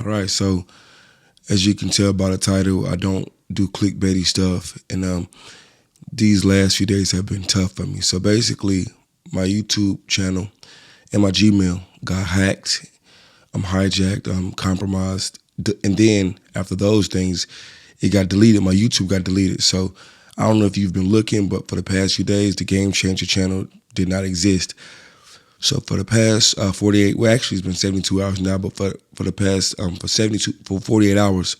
All right, so as you can tell by the title, I don't do clickbaity stuff, and these last few days have been tough for me. So basically, my YouTube channel and my Gmail got hacked. I'm hijacked. I'm compromised, and then after those things, it got deleted. My YouTube got deleted. So I don't know if you've been looking, but for the past few days, the GameChanger channel did not exist. So for the past 48, well, actually it's been 72 hours now, but for the past for 48 hours,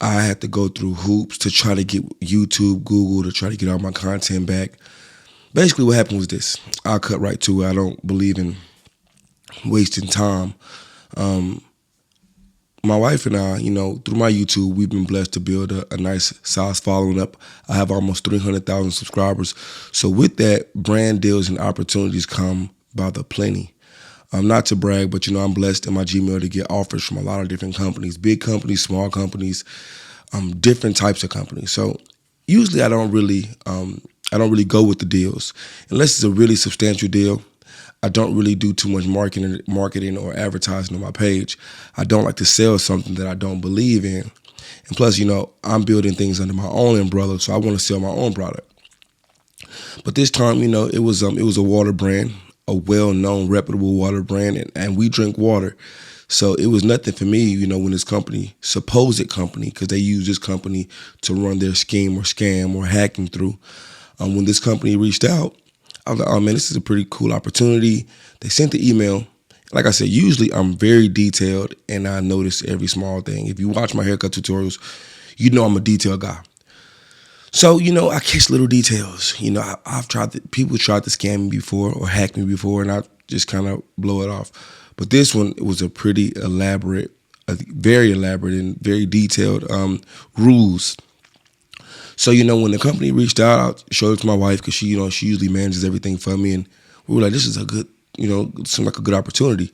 I had to go through hoops to try to get YouTube, Google, to try to get all my content back. Basically, what happened was this. I'll cut right to it. I don't believe in wasting time. Um, my wife and I, through my YouTube, we've been blessed to build a nice size following up. I have almost 300,000 subscribers. So with that, brand deals and opportunities come by the plenty. Not to brag, but I'm blessed in my Gmail to get offers from a lot of different companies, big companies, small companies, different types of companies. So usually I don't really go with the deals unless it's a really substantial deal. I don't really do too much marketing or advertising on my page. I don't like to sell something that I don't believe in. And plus, I'm building things under my own umbrella, so I want to sell my own product. But this time, it was a water brand, a well-known, reputable water brand, and we drink water. So it was nothing for me, when this company, supposed company, because they use this company to run their scheme or scam or hacking through. When this company reached out, I was like, oh man, this is a pretty cool opportunity. They sent the email. Like I said, usually I'm very detailed and I notice every small thing. If you watch my haircut tutorials, I'm a detailed guy. So, I catch little details. I've people tried to scam me before or hack me before, and I just kind of blow it off. But this one, it was a pretty elaborate, very elaborate and very detailed rules. So, when the company reached out, I showed it to my wife because she usually manages everything for me. And we were like, this is a good, seemed like a good opportunity.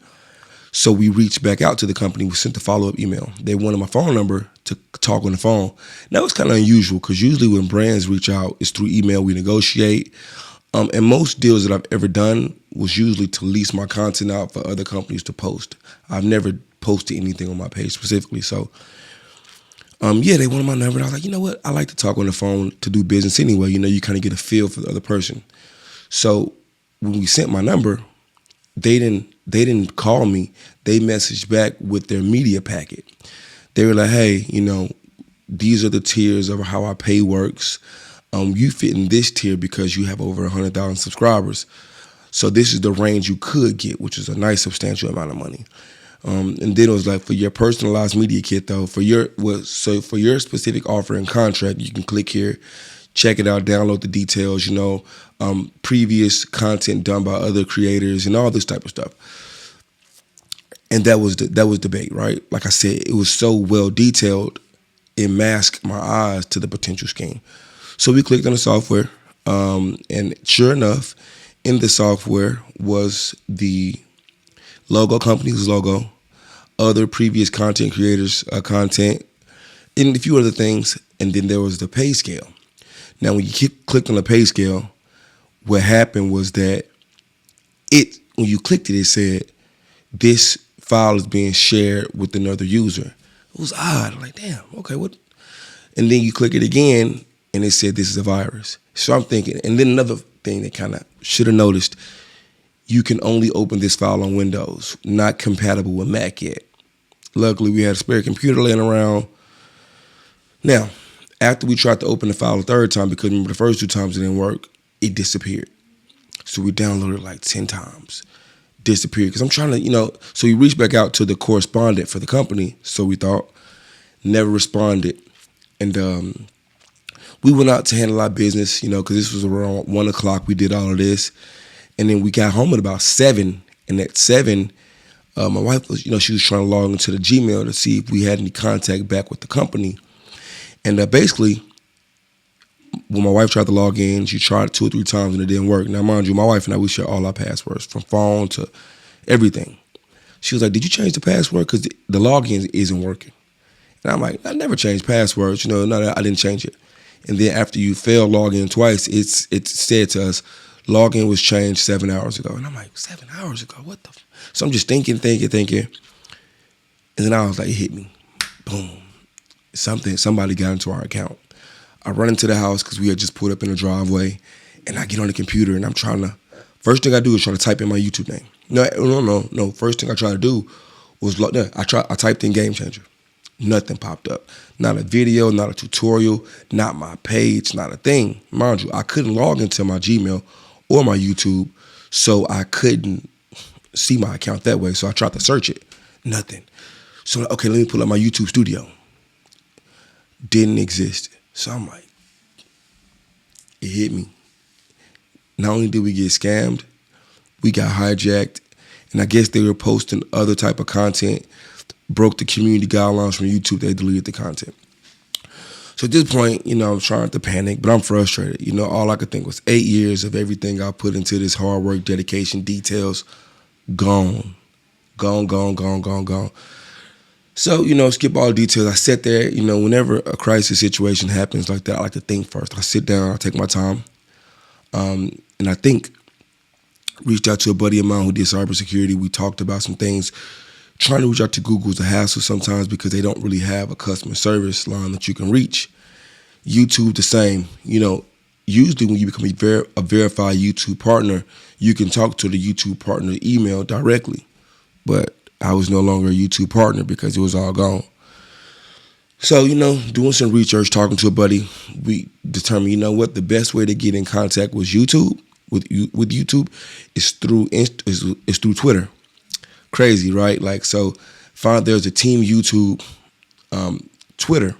So we reached back out to the company. We sent a follow-up email. They wanted my phone number to talk on the phone. Now, it's kind of unusual because usually when brands reach out, it's through email. We negotiate. And most deals that I've ever done was usually to lease my content out for other companies to post. I've never posted anything on my page specifically. So they wanted my number. And I was like, you know what? I like to talk on the phone to do business anyway. You kind of get a feel for the other person. So when we sent my number, they didn't call me. They messaged back with their media packet. They were like, hey, these are the tiers of how our pay works. You fit in this tier because you have over 100,000 subscribers. So this is the range you could get, which is a nice substantial amount of money. And then it was like, for your personalized media kit, though, for your specific offer and contract, you can click here, check it out, download the details, previous content done by other creators and all this type of stuff. And that was debate, right? Like I said, it was so well detailed, it masked my eyes to the potential scheme. So we clicked on the software, and sure enough, in the software was the company's logo, other previous content creators' content, and a few other things. And then there was the pay scale. Now, when you clicked on the pay scale, what happened was that when you clicked it, it said, this file is being shared with another user. It was odd. I'm like, damn, okay, what? And then you click it again, and it said, this is a virus. So I'm thinking, and then another thing that kind of should have noticed, you can only open this file on Windows, not compatible with Mac yet. Luckily, we had a spare computer laying around. Now, after we tried to open the file a third time, because remember the first two times it didn't work, it disappeared. So we downloaded it like 10 times. Disappeared. Because I'm trying to, so we reached back out to the correspondent for the company, so we thought, never responded. And we went out to handle our business, because this was around 1 o'clock. We did all of this. And then we got home at about 7. And at 7, my wife was, she was trying to log into the Gmail to see if we had any contact back with the company. And basically, when my wife tried to log in, she tried 2 or 3 times and it didn't work. Now, mind you, my wife and I, we share all our passwords, from phone to everything. She was like, did you change the password? Because the login isn't working. And I'm like, I never changed passwords. No, I didn't change it. And then after you failed login twice, it said to us, login was changed 7 hours ago. And I'm like, 7 hours ago? What the? So I'm just thinking. And then I was like, it hit me. Boom. Somebody got into our account. I run into the house because we had just pulled up in the driveway, and I get on the computer and I'm trying to, first thing I do is try to type in my YouTube name. No. First thing I try to do was, I typed in GameChanger. Nothing popped up. Not a video, not a tutorial, not my page, not a thing. Mind you, I couldn't log into my Gmail or my YouTube, so I couldn't see my account that way. So I tried to search it. Nothing. So, okay, let me pull up my YouTube studio. Didn't exist. So I'm like, it hit me. Not only did we get scammed, we got hijacked, and I guess they were posting other type of content, broke the community guidelines from YouTube, they deleted the content. So at this point, I'm trying to panic, but I'm frustrated. All I could think was 8 years of everything I put into this hard work, dedication, details, gone. Gone. So, skip all the details. I sat there, whenever a crisis situation happens like that, I like to think first. I sit down, I take my time, and I think. Reached out to a buddy of mine who did cybersecurity. We talked about some things. Trying to reach out to Google is a hassle sometimes because they don't really have a customer service line that you can reach. YouTube, the same. Usually when you become a verified YouTube partner, you can talk to the YouTube partner email directly. But I was no longer a YouTube partner because it was all gone. So, doing some research, talking to a buddy, we determined, the best way to get in contact with YouTube is through Twitter. Crazy, right? Find there's a Team YouTube Twitter.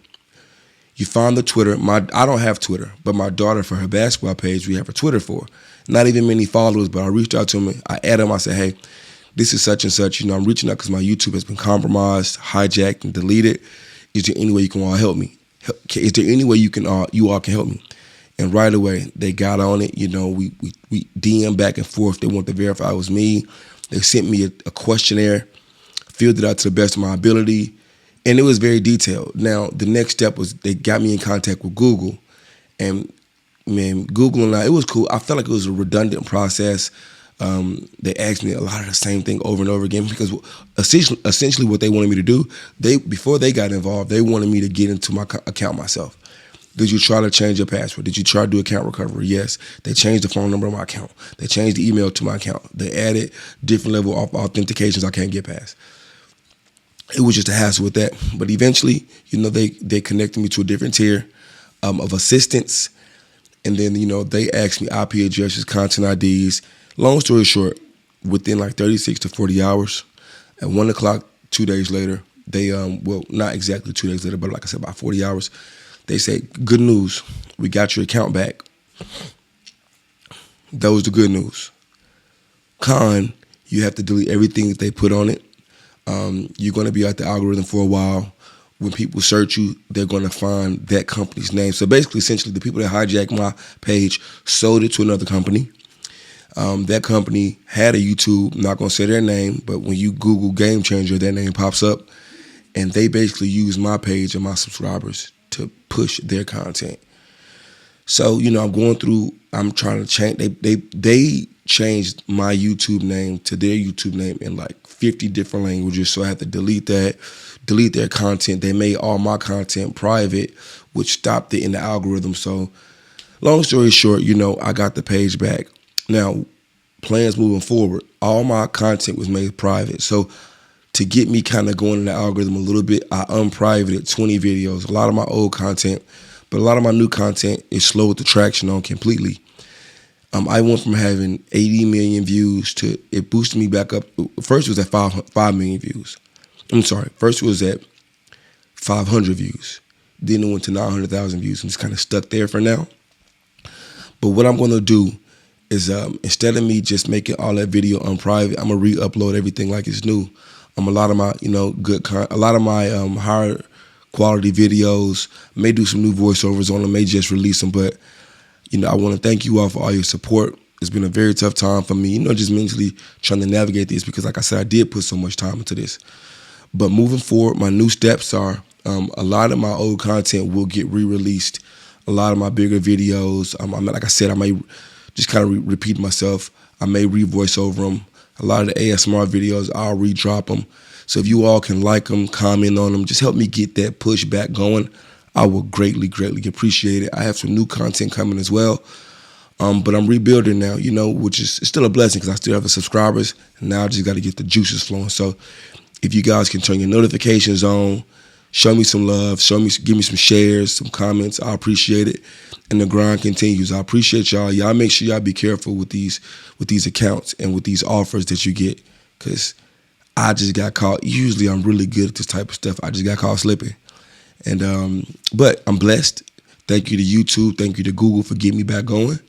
You find the Twitter. I don't have Twitter, but my daughter, for her basketball page, we have a Twitter for. Not even many followers, but I reached out to him. I added him. I said, hey, this is such and such. I'm reaching out because my YouTube has been compromised, hijacked, and deleted. Is there any way you can all help me? Is there any way you all can help me? And right away, they got on it. We DM back and forth. They want to verify it was me. They sent me a questionnaire, filled it out to the best of my ability, and it was very detailed. Now, the next step was they got me in contact with Google, and man, Google and it was cool. I felt like it was a redundant process. They asked me a lot of the same thing over and over again because essentially what they wanted me to do, before they got involved, they wanted me to get into my account myself. Did you try to change your password? Did you try to do account recovery? Yes. They changed the phone number of my account. They changed the email to my account. They added different level of authentications I can't get past. It was just a hassle with that. But eventually, they connected me to a different tier of assistance. And then, they asked me IP addresses, content IDs. Long story short, within 36 to 40 hours, at 1 o'clock, 2 days later, they, not exactly 2 days later, but like I said, about 40 hours, they say, good news, we got your account back. That was the good news. Con, you have to delete everything that they put on it. You're going to be out the algorithm for a while. When people search you, they're going to find that company's name. So basically, essentially, the people that hijacked my page sold it to another company. That company had a YouTube, not going to say their name, but when you Google GameChanger, their name pops up. And they basically use my page and my subscribers to push their content. So, I'm trying to change. They changed my YouTube name to their YouTube name in 50 different languages. So I had to delete their content. They made all my content private, which stopped it in the algorithm. So long story short, I got the page back. Now, plans moving forward, all my content was made private. So to get me kind of going in the algorithm a little bit, I unprivated 20 videos, a lot of my old content, but a lot of my new content is slowed the traction on completely. I went from having 80 million views to it boosted me back up. First it was at 5 million views. First it was at 500 views. Then it went to 900,000 views. I'm just kind of stuck there for now. But what I'm going to do is instead of me just making all that video unprivate, I'm going to re-upload everything like it's new. A lot of my, higher quality videos, may do some new voiceovers on them, may just release them. But, I want to thank you all for all your support. It's been a very tough time for me, just mentally trying to navigate this because, like I said, I did put so much time into this. But moving forward, my new steps are a lot of my old content will get re-released. A lot of my bigger videos, like I said, I may just kind of repeat myself. I may re-voice over them. A lot of the ASMR videos, I'll re-drop them. So if you all can like them, comment on them, just help me get that push back going, I will greatly, greatly appreciate it. I have some new content coming as well. But I'm rebuilding now, which is still a blessing because I still have the subscribers. And now I just got to get the juices flowing. So if you guys can turn your notifications on, show me some love, give me some shares, some comments, I appreciate it. And the grind continues. I appreciate y'all. Y'all make sure y'all be careful with these accounts and with these offers that you get, because I just got caught. Usually I'm really good at this type of stuff. I just got caught slipping. And but I'm blessed. Thank you to YouTube. Thank you to Google for getting me back going.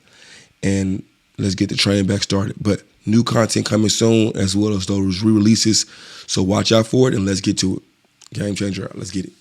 And let's get the train back started. But new content coming soon, as well as those re-releases. So watch out for it, and let's get to it. Game Changer, let's get it.